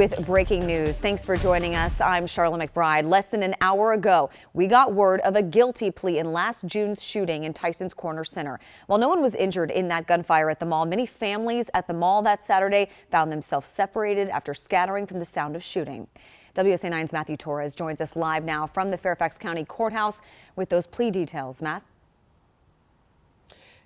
With breaking news, thanks for joining us. I'm Charlotte McBride. Less than an hour ago, we got word of a guilty plea in last June's shooting in Tysons Corner Center. While no one was injured in that gunfire at the mall, many families at the mall that Saturday found themselves separated after scattering from the sound of shooting. WSA 9's Matthew Torres joins us live now from the Fairfax County Courthouse with those plea details. Matt?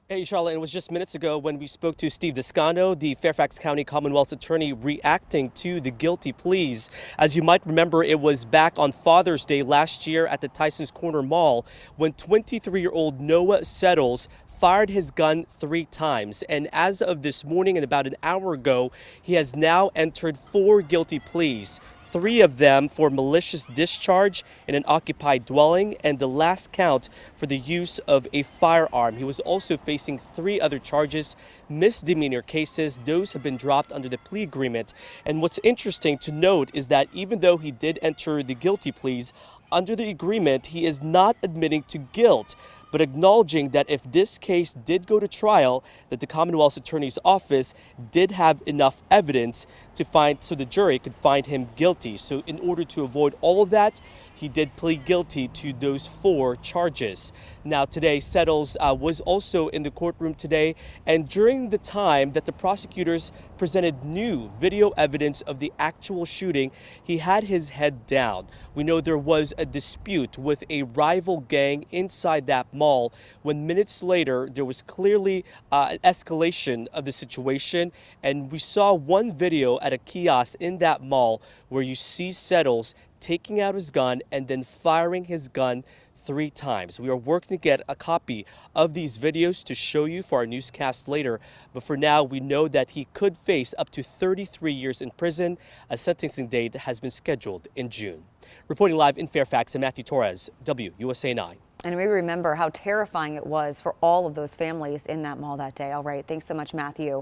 Hey, Charlotte, it was just minutes ago when we spoke to Steve Descano, the Fairfax County Commonwealth's attorney, reacting to the guilty pleas. As you might remember, it was back on Father's Day last year at the Tysons Corner Mall when 23-year-old Noah Settles fired his gun 3 times. And as of this morning and about an hour ago, he has now entered 4 guilty pleas. 3 of them for malicious discharge in an occupied dwelling, and the last count for the use of a firearm. He was also facing 3 other charges, misdemeanor cases. Those have been dropped under the plea agreement. And what's interesting to note is that even though he did enter the guilty pleas, under the agreement, he is not admitting to guilt, but acknowledging that if this case did go to trial, that the Commonwealth's Attorney's Office did have enough evidence to find, so the jury could find him guilty. So in order to avoid all of that, he did plead guilty to those 4 charges. Now today, Settles was also in the courtroom today, and during the time that the prosecutors presented new video evidence of the actual shooting, he had his head down. We know there was a dispute with a rival gang inside that mall when minutes later there was clearly an escalation of the situation, and we saw one video at a kiosk in that mall where you see Settles taking out his gun and then firing his gun 3 times. We are working to get a copy of these videos to show you for our newscast later, but for now we know that he could face up to 33 years in prison. A sentencing date has been scheduled in June. Reporting live in Fairfax, I'm Matthew Torres, WUSA 9. And we remember how terrifying it was for all of those families in that mall that day. All right, thanks so much, Matthew.